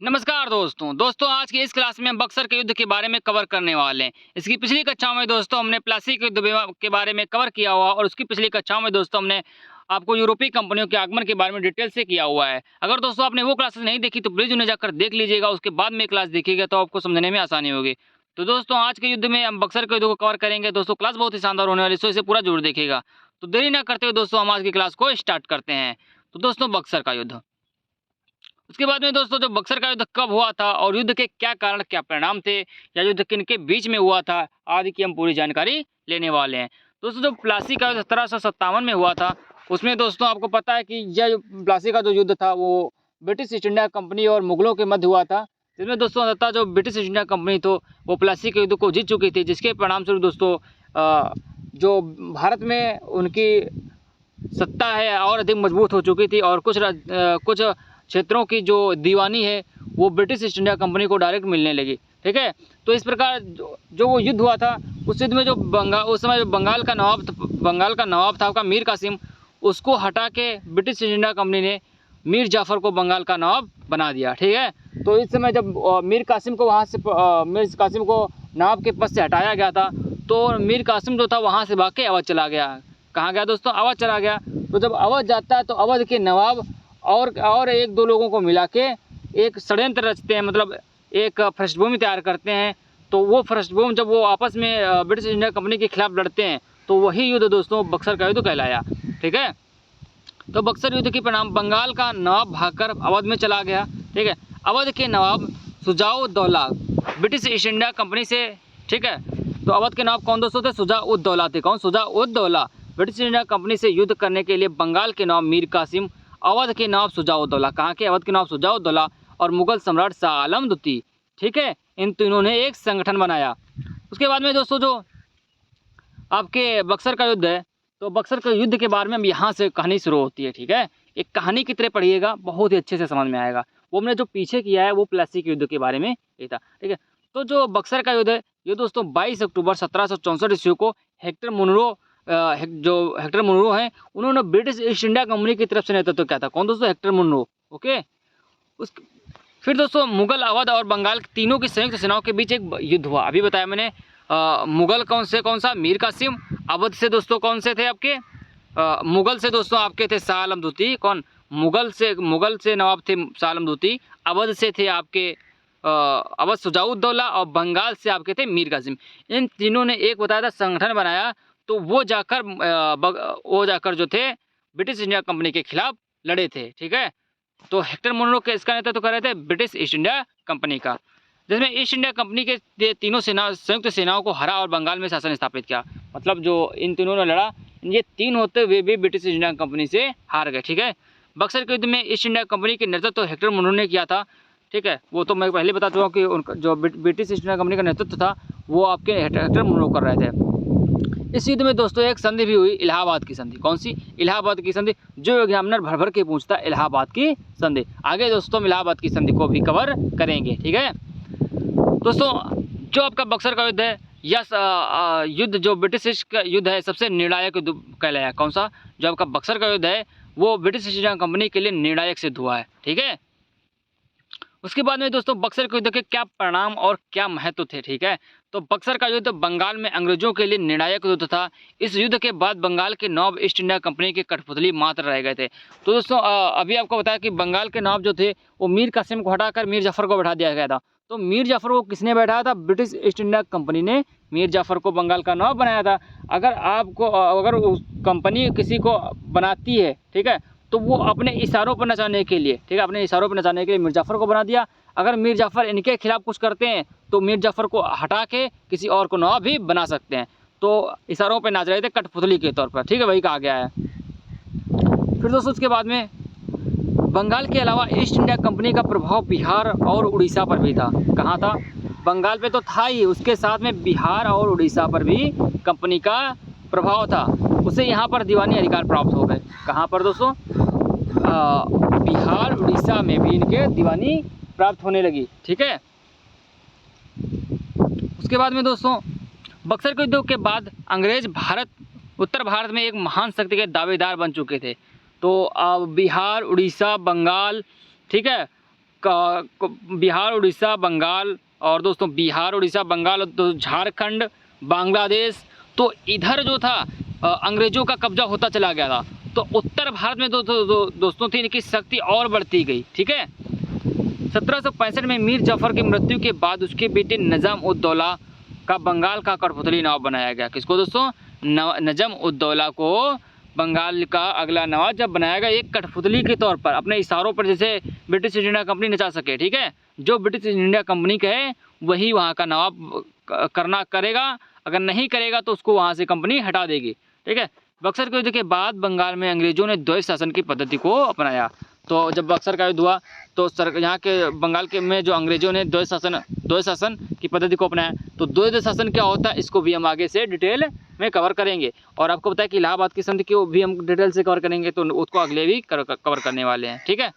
नमस्कार दोस्तों आज की इस क्लास में हम बक्सर के युद्ध के बारे में कवर करने वाले हैं। इसकी पिछली कक्षाओं में दोस्तों हमने प्लासी के युद्ध के बारे में कवर किया हुआ और उसकी पिछली कक्षाओं में दोस्तों हमने आपको यूरोपीय कंपनियों के आगमन के बारे में डिटेल से किया हुआ है। अगर दोस्तों आपने वो क्लासेस नहीं देखी तो प्लीज उन्हें जाकर देख लीजिएगा, उसके बाद में क्लास देखिएगा तो आपको समझने में आसानी होगी। तो दोस्तों आज के युद्ध में हम बक्सर के युद्ध को कवर करेंगे। दोस्तों क्लास बहुत ही शानदार होने वाली है, सो इसे पूरा जरूर देखिएगा। तो देरी न करते हुए दोस्तों हम आज की क्लास को स्टार्ट करते हैं। तो दोस्तों बक्सर का युद्ध, उसके बाद में दोस्तों जो बक्सर का युद्ध कब हुआ था और युद्ध के क्या कारण क्या परिणाम थे या युद्ध किन के बीच में हुआ था आदि की हम पूरी जानकारी लेने वाले हैं। दोस्तों जो प्लासी का युद्ध 1757 में हुआ था, उसमें दोस्तों आपको पता है कि यह प्लासी का जो युद्ध था वो ब्रिटिश ईस्ट इंडिया कंपनी और मुगलों के मध्य हुआ था, जिसमें दोस्तों अंततः जो ब्रिटिश ईस्ट इंडिया कंपनी थी वो प्लासी के युद्ध को जीत चुकी थी, जिसके परिणाम स्वरूप दोस्तों जो भारत में उनकी सत्ता है और अधिक मजबूत हो चुकी थी और कुछ क्षेत्रों की जो दीवानी है वो ब्रिटिश ईस्ट इंडिया कंपनी को डायरेक्ट मिलने लगी। ठीक है, तो इस प्रकार जो वो युद्ध हुआ था, उस युद्ध में जो उस समय जो बंगाल का नवाब था आपका मीर कासिम, उसको हटा के ब्रिटिश ईस्ट इंडिया कंपनी ने मीर जाफ़र को बंगाल का नवाब बना दिया। ठीक है, तो इस समय जब मीर कासिम को नवाब के पद से हटाया गया था, तो मीर कासिम जो था वहाँ से भाग के अवध चला गया। कहाँ गया दोस्तों? अवध चला गया। तो जब अवध जाता है तो अवध के नवाब और एक दो लोगों को मिला के एक षड्यंत्र रचते हैं, मतलब एक पृष्ठभूमि तैयार करते हैं। तो वो पृष्ठभूमि जब वो आपस में ब्रिटिश इंडिया कंपनी के खिलाफ लड़ते हैं तो वही युद्ध दोस्तों बक्सर का युद्ध कहलाया। ठीक है, तो बक्सर युद्ध के परिणाम बंगाल का नवाब भागकर अवध में चला गया। ठीक है, अवध के नवाब Shujauddaula British East India Company से, ठीक है, तो अवध के नवाब कौन दोस्तों थे? शुजाउद्दौला थे। कौन? शुजाउद्दौला ब्रिटिश इंडिया कंपनी से युद्ध करने के लिए बंगाल के नवाब मीर कासिम, अवध के नवाब शुजाउद्दौला, कहाँ के? अवध के नवाब शुजाउद्दौला और मुगल सम्राट शाह आलम द्वितीय, ठीक है, इन तीनों ने एक संगठन बनाया। उसके बाद में दोस्तों जो आपके बक्सर का युद्ध है, तो बक्सर के युद्ध के बारे में हम यहाँ से कहानी शुरू होती है। ठीक है, एक कहानी की तरह पढ़िएगा, बहुत ही अच्छे से समझ में आएगा। वो हमने जो पीछे किया है वो प्लासी के युद्ध के बारे में ये था। ठीक है, तो जो बक्सर का युद्ध है ये दोस्तों 22 अक्टूबर 1764 ईस्वी को हेक्टर मुनरो हैं, उन्होंने ब्रिटिश ईस्ट इंडिया कंपनी की तरफ से नेतृत्व किया था। कौन दोस्तों? Hector Munro. ओके, उस फिर दोस्तों मुगल, अवध और बंगाल तीनों की संयुक्त सेनाओं के बीच एक युद्ध हुआ। अभी बताया मैंने, मुगल कौन सा? मीर कासिम। अवध से दोस्तों कौन से थे आपके? मुगल से दोस्तों आपके थे शाह आलम द्वितीय। कौन? मुगल से नवाब थे शाह आलम द्वितीय। अवध से थे आपके अवध शुजाउद्दौला और बंगाल से आपके थे मीर कासिम। इन तीनों ने एक बताया था संगठन बनाया, तो वो जाकर जो थे ब्रिटिश इंडिया कंपनी के खिलाफ लड़े थे। ठीक है, तो हेक्टर मुनरो के इसका नेतृत्व कर रहे थे ब्रिटिश ईस्ट इंडिया कंपनी का, जिसमें ईस्ट इंडिया कंपनी के तीनों संयुक्त सेनाओं को हरा और बंगाल में शासन स्थापित किया। मतलब जो इन तीनों ने लड़ा, ये तीन होते हुए भी ब्रिटिश ईस्ट इंडिया कंपनी से हार गए। ठीक है, बक्सर के युद्ध में ईस्ट इंडिया कंपनी के नेतृत्व हेक्टर मुनरो ने किया था। ठीक है, वो तो मैं पहले बता चुका हूँ कि उनका जो ब्रिटिश ईस्ट इंडिया कंपनी का नेतृत्व था वो आपके हेक्टर मुनरो कर रहे थे। इस युद्ध में दोस्तों एक संधि भी हुई, इलाहाबाद की संधि। कौन सी? इलाहाबाद की संधि, जो एग्जामिनर भर भर के पूछता है, इलाहाबाद की संधि। आगे दोस्तों हम इलाहाबाद की संधि को भी कवर करेंगे। ठीक है दोस्तों, जो आपका बक्सर का युद्ध है, यह युद्ध जो ब्रिटिश का युद्ध है सबसे निर्णायक युद्ध कहलाया। कौन सा? जो आपका बक्सर का युद्ध है वो ब्रिटिश ईस्ट इंडिया कंपनी के लिए निर्णायक सिद्ध हुआ है। ठीक है, उसके बाद में दोस्तों बक्सर के युद्ध के क्या परिणाम और क्या महत्व थे। ठीक है, तो बक्सर का युद्ध बंगाल में अंग्रेजों के लिए निर्णायक युद्ध था। इस युद्ध के बाद बंगाल के नवाब ईस्ट इंडिया कंपनी के कठपुतली मात्र रह गए थे। तो दोस्तों अभी आपको बताया कि बंगाल के नवाब जो थे वो मीर कासिम को हटाकर मीर जाफ़र को बैठा दिया गया था। तो मीर जाफ़र को किसने बैठाया था? ब्रिटिश ईस्ट इंडिया कंपनी ने मीर जाफ़र को बंगाल का नवाब बनाया था। अगर उस कंपनी किसी को बनाती है, ठीक है, तो वो अपने इशारों पर नचाने के लिए, ठीक है, अपने इशारों पर नचाने के लिए मीर जाफ़र को बना दिया। अगर मीर जाफ़र इनके खिलाफ कुछ करते हैं तो मीर जाफ़र को हटा के किसी और को नवाब भी बना सकते हैं। तो इशारों पर नाच रहे थे कठपुतली के तौर पर। ठीक है, वही कहा गया है। फिर दोस्तों उसके बाद में बंगाल के अलावा ईस्ट इंडिया कंपनी का प्रभाव बिहार और उड़ीसा पर भी था। कहाँ था? बंगाल पे तो था ही, उसके साथ में बिहार और उड़ीसा पर भी कंपनी का प्रभाव था। उसे यहाँ पर दीवानी अधिकार प्राप्त हो गए। कहाँ पर दोस्तों? बिहार उड़ीसा में भी इनके दीवानी प्राप्त होने लगी। ठीक है, उसके बाद में दोस्तों बक्सर के युद्ध के बाद अंग्रेज उत्तर भारत में एक महान शक्ति के दावेदार बन चुके थे। तो बिहार, उड़ीसा, बंगाल, ठीक है, बिहार, उड़ीसा, बंगाल, और दोस्तों बिहार, उड़ीसा, बंगाल, तो झारखंड, बांग्लादेश, तो इधर जो था अंग्रेज़ों का कब्जा होता चला गया था। तो उत्तर भारत में दोस्तों थी इनकी शक्ति और बढ़ती गई। ठीक है, 1765 में मीर जाफर की मृत्यु के बाद उसके बेटे नजम उद दौला का बंगाल का कठपुतली नवाब बनाया गया। किसको दोस्तों? नजम उद दौला को बंगाल का अगला नवाब जब बनाया गया, एक कठपुतली के तौर पर, अपने इशारों पर जैसे ब्रिटिश ईस्ट इंडिया कंपनी नचा सके। ठीक है, जो ब्रिटिश ईस्ट इंडिया कंपनी कहे वही वहाँ का नवाब करेगा, अगर नहीं करेगा तो उसको वहाँ से कंपनी हटा देगी। ठीक है, बक्सर के युद्ध के बाद बंगाल में अंग्रेजों ने द्वैध शासन की पद्धति को अपनाया। तो जब बक्सर का युद्ध हुआ तो यहाँ के बंगाल के में जो अंग्रेजों ने द्वैध शासन की पद्धति को अपनाया। तो द्वैध शासन क्या होता है, इसको भी हम आगे से डिटेल में कवर करेंगे। और आपको पता है कि इलाहाबाद की संधि को भी हम डिटेल से कवर करेंगे, तो उसको अगले भी कवर करने वाले हैं। ठीक है,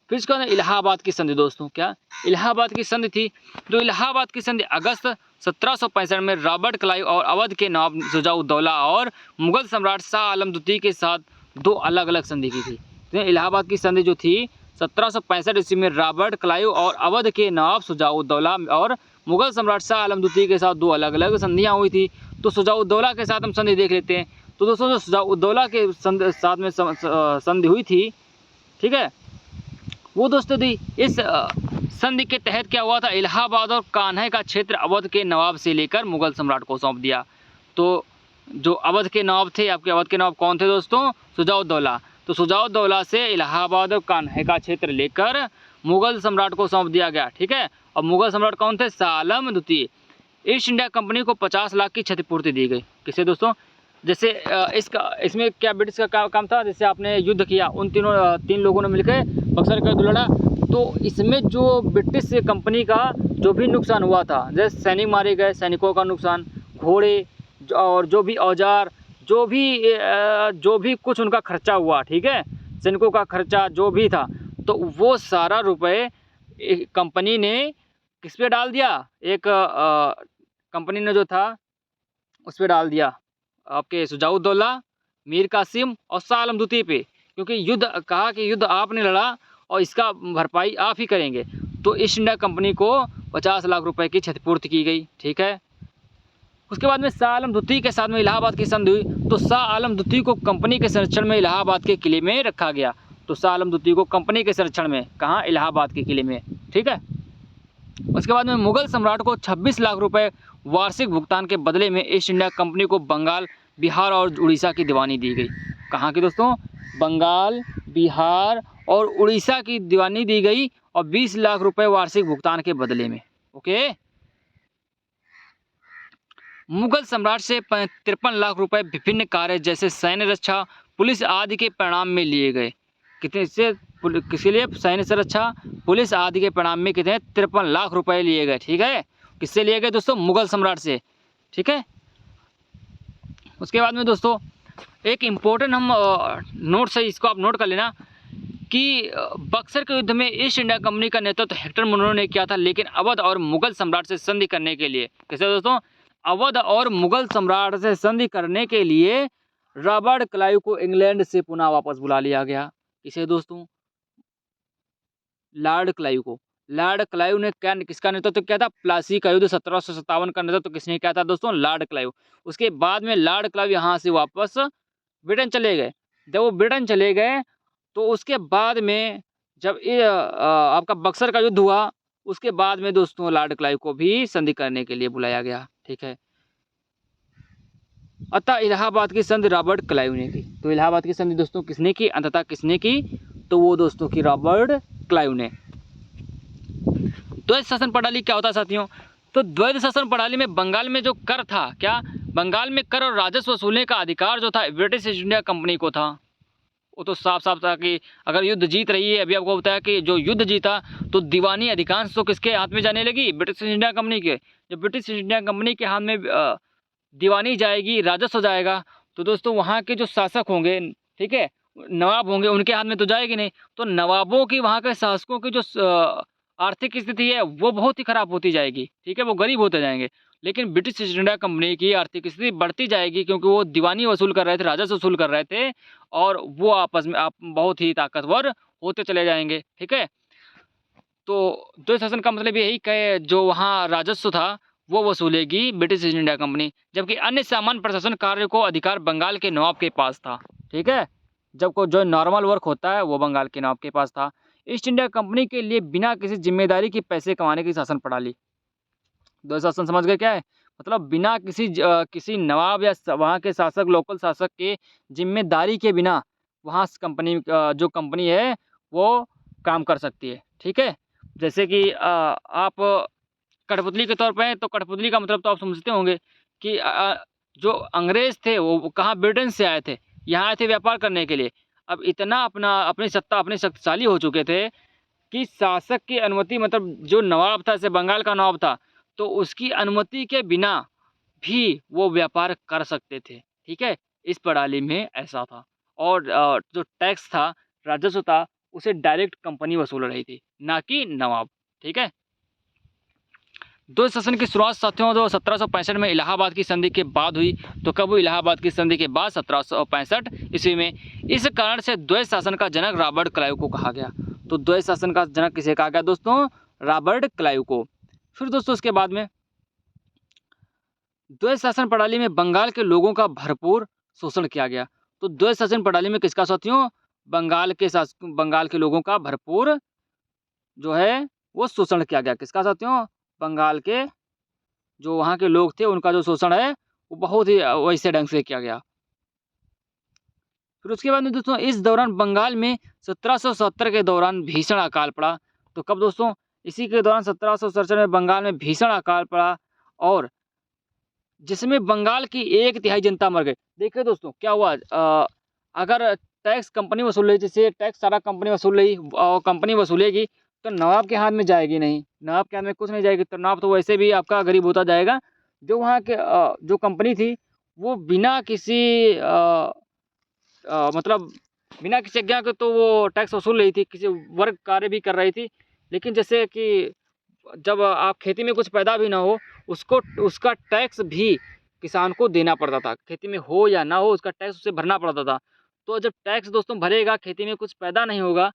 फिर इसके बाद इलाहाबाद की संधि। दोस्तों क्या इलाहाबाद की संधि थी? जो इलाहाबाद की संधि अगस्त 1765 में रॉबर्ट क्लाइव और अवध के नवाब शुजा-उद-दौला और मुगल सम्राट शाह आलम द्वितीय के साथ दो अलग अलग संधि की थी। तो इलाहाबाद की संधि जो थी 1765 ईस्वी में रॉबर्ट क्लाइव और अवध के नवाब शुजा-उद-दौला और मुगल सम्राट शाह आलम द्वितीय के साथ दो अलग अलग संधियाँ हुई थी। तो शुजा-उद-दौला के साथ हम संधि देख लेते हैं। तो दोस्तों जो शुजा-उद-दौला के साथ में संधि हुई थी, ठीक है, वो दोस्तों थी इस संधि के तहत क्या हुआ था, इलाहाबाद और कान्हे का क्षेत्र अवध के नवाब से लेकर मुगल सम्राट को सौंप दिया। तो जो अवध के नवाब थे, आपके अवध के नवाब कौन थे दोस्तों? शुजा-उद-दौला। तो शुजा-उद-दौला से इलाहाबाद और कान्हे का क्षेत्र लेकर मुगल सम्राट को सौंप दिया गया। ठीक है, और मुगल सम्राट कौन थे? शाह आलम द्वितीय। ईस्ट इंडिया कंपनी को 50 लाख की क्षतिपूर्ति दी गई। किसे दोस्तों? जैसे इसमें क्या ब्रिटिश का काम था, जैसे आपने युद्ध किया, उन तीन लोगों ने मिलकर बक्सर का युद्ध लड़ा, तो इसमें जो ब्रिटिश कंपनी का जो भी नुकसान हुआ था, जैसे सैनिक मारे गए, सैनिकों का नुकसान, घोड़े और जो भी औजार, जो भी कुछ उनका खर्चा हुआ, ठीक है, सैनिकों का खर्चा जो भी था, तो वो सारा रुपए कंपनी ने किस पे डाल दिया? एक कंपनी ने जो था उस पे डाल दिया, आपके शुजा-उद-दौला, मीर कासिम और शाह आलम द्वितीय पे, क्योंकि युद्ध आपने लड़ा और इसका भरपाई आप ही करेंगे। तो ईस्ट इंडिया कंपनी को 50 लाख रुपए की क्षतिपूर्ति की गई। ठीक है, उसके बाद में शाह आलम द्वितीय के साथ में इलाहाबाद की संधि हुई। तो शाह आलम द्वितीय को कंपनी के संरक्षण में इलाहाबाद के किले में रखा गया। तो शाह आलम द्वितीय को कंपनी के संरक्षण में कहाँ? इलाहाबाद के किले में। ठीक है, उसके बाद में मुगल सम्राट को 26 लाख रुपए वार्षिक भुगतान के बदले में ईस्ट इंडिया कंपनी को बंगाल, बिहार और उड़ीसा की दीवानी दी गई। कहाँ की दोस्तों? बंगाल, बिहार और उड़ीसा की दीवानी दी गई, और 20 लाख रुपए वार्षिक भुगतान के बदले में। ओके, मुगल सम्राट से 53 लाख रुपए विभिन्न कार्य जैसे सैन्य रक्षा, पुलिस आदि के परिणाम में लिए गए। किसके लिए? सैन्य सुरक्षा, पुलिस आदि के परिणाम में कितने? 53 लाख रुपए लिए गए। ठीक है, किससे लिए गए दोस्तों? मुगल सम्राट से। ठीक है, उसके बाद में दोस्तों एक इम्पोर्टेंट हम नोट्स है, इसको आप नोट कर लेना कि बक्सर के युद्ध में ईस्ट इंडिया कंपनी का नेतृत्व हेक्टर मुनरो ने किया था, लेकिन अवध और मुगल सम्राट से संधि करने के लिए, कैसे दोस्तों? अवध और मुगल सम्राट से संधि करने के लिए रॉबर्ट क्लाइव को इंग्लैंड से पुनः वापस बुला लिया गया। किसे दोस्तों? लॉर्ड क्लाइव को। लॉर्ड क्लाइव ने किसका नेतृत्व किया था? प्लासी का युद्ध 1757 का नेतृत्व किसने किया था दोस्तों? Lord Clive. उसके बाद में लॉर्ड क्लाइव यहाँ से वापस ब्रिटेन चले गए। जब वो ब्रिटेन चले गए तो उसके बाद में जब आपका बक्सर का युद्ध हुआ, उसके बाद में दोस्तों लॉर्ड क्लाइव को भी संधि करने के लिए बुलाया गया। ठीक है, अतः इलाहाबाद की संधि रॉबर्ट क्लाइव ने की। तो इलाहाबाद की संधि दोस्तों किसने की? अंततः किसने की? तो वो दोस्तों की रॉबर्ट क्लाइव ने। द्वैध शासन प्रणाली क्या होता है साथियों? तो द्वैध शासन प्रणाली में बंगाल में जो कर था, क्या बंगाल में कर और राजस्व वसूलने का अधिकार जो था ब्रिटिश ईस्ट इंडिया कंपनी को था। वो तो साफ साफ था कि अगर युद्ध जीत रही है, अभी आपको बताया कि जो युद्ध जीता तो दीवानी अधिकांश तो किसके हाथ में जाने लगी? ब्रिटिश ईस्ट इंडिया कंपनी के। जब ब्रिटिश ईस्ट इंडिया कंपनी के हाथ में दीवानी जाएगी, राजस्व जाएगा, तो दोस्तों वहाँ के जो शासक होंगे, ठीक है, नवाब होंगे, उनके हाथ में तो जाएगी नहीं। तो नवाबों की, वहाँ के शासकों की जो आर्थिक स्थिति है वो बहुत ही खराब होती जाएगी। ठीक है, वो गरीब होते जाएंगे। लेकिन ब्रिटिश ईस्ट इंडिया कंपनी की आर्थिक स्थिति बढ़ती जाएगी, क्योंकि वो दीवानी वसूल कर रहे थे, राजस्व वसूल कर रहे थे, और वो आपस में बहुत ही ताकतवर होते चले जाएंगे। ठीक है, तो द्वैत शासन का मतलब यही कि जो वहाँ राजस्व था वो वसूलेगी ब्रिटिश ईस्ट इंडिया कंपनी, जबकि अन्य सामान्य प्रशासन कार्य को अधिकार बंगाल के नवाब के पास था। ठीक है, जब को जो नॉर्मल वर्क होता है वो बंगाल के नवाब के पास था। ईस्ट इंडिया कंपनी के लिए बिना किसी जिम्मेदारी के पैसे कमाने की शासन प्रणाली। द्वैत शासन समझ गए क्या है? मतलब बिना किसी नवाब या वहाँ के शासक, लोकल शासक के जिम्मेदारी के बिना वहाँ कंपनी जो कंपनी है वो काम कर सकती है। ठीक है, जैसे कि आप कठपुतली के तौर पे हैं, तो कठपुतली का मतलब तो आप समझते होंगे कि जो अंग्रेज़ थे वो कहाँ, ब्रिटेन से आए थे, यहाँ आए थे व्यापार करने के लिए। अब इतना अपनी सत्ता, अपने शक्तिशाली हो चुके थे कि शासक की अनुमति, मतलब जो नवाब था, जैसे बंगाल का नवाब था, तो उसकी अनुमति के बिना भी वो व्यापार कर सकते थे। ठीक है, इस प्रणाली में ऐसा था। और जो टैक्स था, राजस्व था, उसे डायरेक्ट कंपनी वसूल रही थी, ना कि नवाब। ठीक है, द्वैत शासन की शुरुआत साथियों जो 1765 में इलाहाबाद की संधि के बाद हुई। तो कब हुई? इलाहाबाद की संधि के बाद 1765 ईस्वी में। इस कारण से द्वैत शासन का जनक रॉबर्ट क्लाइव को कहा गया। तो द्वैत शासन का जनक किसे कहा गया दोस्तों? रॉबर्ट क्लाइव को। फिर दोस्तों उसके बाद में द्वैत शासन प्रणाली में बंगाल के लोगों का भरपूर शोषण किया गया। तो द्वैत शासन प्रणाली में किसका साथियों? बंगाल के लोगों का भरपूर जो है वो शोषण किया गया। किसका साथियों? बंगाल के जो वहाँ के लोग थे उनका जो शोषण है वो बहुत ही वैसे ढंग से किया गया। फिर उसके बाद में दोस्तों इस दौरान बंगाल में 1770 के दौरान भीषण अकाल पड़ा। तो कब दोस्तों? इसी के दौरान 1767 में बंगाल में भीषण अकाल पड़ा और जिसमें बंगाल की 1/3 जनता मर गई। देखिए दोस्तों क्या हुआ, अगर टैक्स कंपनी वसूल रही, जैसे टैक्स सारा कंपनी वसूल रही और कंपनी वसूलेगी तो नवाब के हाथ में जाएगी नहीं, नवाब के हाथ में कुछ नहीं जाएगी, तो नवाब तो वैसे भी आपका गरीब होता जाएगा। जो वहाँ के जो कंपनी थी वो बिना किसी मतलब बिना किसी आज्ञा के तो वो टैक्स वसूल रही थी, किसी वर्ग कार्य भी कर रही थी। लेकिन जैसे कि जब आप खेती में कुछ पैदा भी ना हो, उसको उसका टैक्स भी किसान को देना पड़ता था। खेती में हो या ना हो उसका टैक्स उसे भरना पड़ता था। तो जब टैक्स दोस्तों भरेगा, खेती में कुछ पैदा नहीं होगा,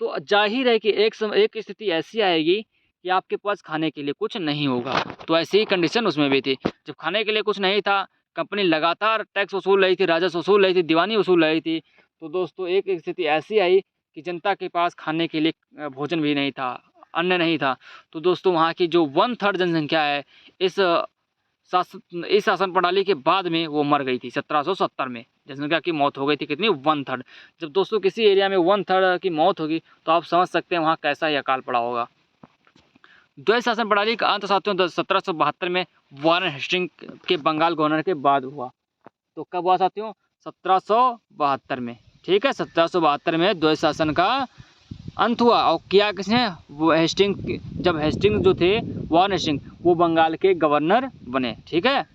तो ज़ाहिर है कि एक स्थिति ऐसी आएगी कि आपके पास खाने के लिए कुछ नहीं होगा। तो ऐसी ही कंडीशन उसमें भी थी। जब खाने के लिए कुछ नहीं था, कंपनी लगातार टैक्स वसूल रही थी, राजस्व वसूल रही थी, दीवानी वसूल रही थी, तो दोस्तों एक स्थिति ऐसी आई कि जनता के पास खाने के लिए भोजन भी नहीं था, अन्न नहीं था। तो दोस्तों वहाँ की जो 1/3 जनसंख्या है इस शासन प्रणाली के बाद में वो मर गई थी। 1770 में जनसंख्या की मौत हो गई थी। कितनी? 1/3। जब दोस्तों किसी एरिया में 1/3 की मौत होगी तो आप समझ सकते हैं वहाँ कैसा ही अकाल पड़ा होगा। द्वैत शासन प्रणाली का अंत साथियों 1772 में वारेन हेस्टिंग के बंगाल गवर्नर के बाद हुआ। तो कब हुआ साथियों? 1772 में। ठीक है, 1772 में द्वैत शासन का अंत हुआ। और किया किसने? वो हेस्टिंग, जब हेस्टिंग जो थे, वारेन हेस्टिंग, वो बंगाल के गवर्नर बने। ठीक है,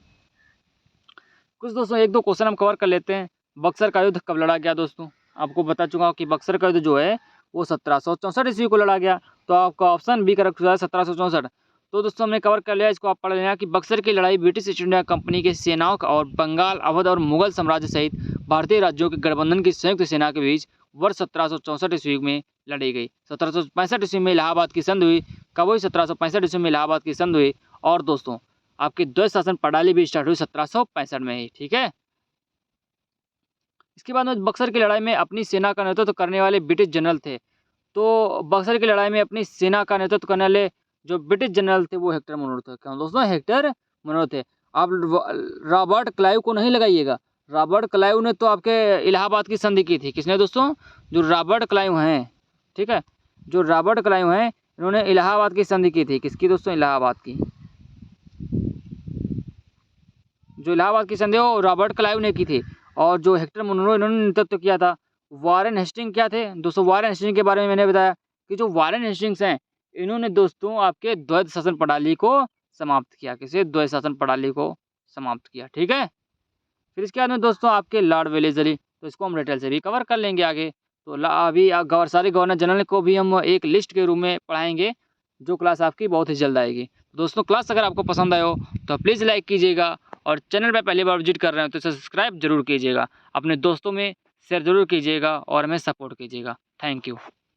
कुछ दोस्तों 1-2 क्वेश्चन हम कवर कर लेते हैं। बक्सर का युद्ध कब लड़ा गया दोस्तों? आपको बता चुका हूँ कि बक्सर का युद्ध जो है वो 1764 ईस्वी को लड़ा गया। तो आपका ऑप्शन बी करेक्ट हो है 1764। तो दोस्तों हमने कवर कर लिया, इसको आप पढ़ लेना कि बक्सर की लड़ाई ब्रिटिश ईस्ट इंडिया कंपनी की सेनाओं और बंगाल, अवध और मुगल साम्राज्य सहित भारतीय राज्यों के गठबंधन की संयुक्त सेना के बीच वर्ष 1764 ईस्वी में लड़ी गई। 1765 ईस्वी में इलाहाबाद की संधि हुई। कब हुई? 1765 ईस्वी में इलाहाबाद की संधि हुई। और दोस्तों आपकी द्वैत शासन प्रणाली भी स्टार्ट हुई 1765 में ही। ठीक है, इसके बाद में बक्सर की लड़ाई में अपनी सेना का नेतृत्व करने वाले ब्रिटिश जनरल थे। तो बक्सर की लड़ाई में अपनी सेना का नेतृत्व करने वाले जो ब्रिटिश जनरल थे वो हेक्टर मनोर थे। क्या दोस्तों? हेक्टर मनोर थे। आप रॉबर्ट क्लाइव को नहीं लगाइएगा। रॉबर्ट क्लाइव ने तो आपके इलाहाबाद की संधि की थी। किसने दोस्तों? जो रॉबर्ट क्लाइव हैं। ठीक है, जो रॉबर्ट क्लाइव हैं इन्होंने इलाहाबाद की संधि की थी। किसकी दोस्तों? इलाहाबाद की। जो इलाहाबाद की संधि है वो रॉबर्ट क्लाइव ने की थी। और जो हेक्टर मनरो इन्होंने नेतृत्व किया था। वारेन हेस्टिंग क्या थे दोस्तों? वारेन हेस्टिंग के बारे में मैंने बताया कि जो वारेन हेस्टिंग्स हैं इन्होंने दोस्तों आपके द्वैत शासन प्रणाली को समाप्त किया। किसे? द्वैत शासन प्रणाली को समाप्त किया। ठीक है, फिर इसके बाद में दोस्तों आपके लॉर्ड वेलेस्ली, तो इसको हम डिटेल से भी कवर कर लेंगे आगे। तो अभी सारे गवर्नर जनरल को भी हम एक लिस्ट के रूप में पढ़ाएंगे, जो क्लास आपकी बहुत ही जल्द आएगी। दोस्तों क्लास अगर आपको पसंद आए हो तो प्लीज़ लाइक कीजिएगा और चैनल पर पहली बार विजिट कर रहे हो तो सब्सक्राइब जरूर कीजिएगा। अपने दोस्तों में शेयर जरूर कीजिएगा और हमें सपोर्ट कीजिएगा। Thank you.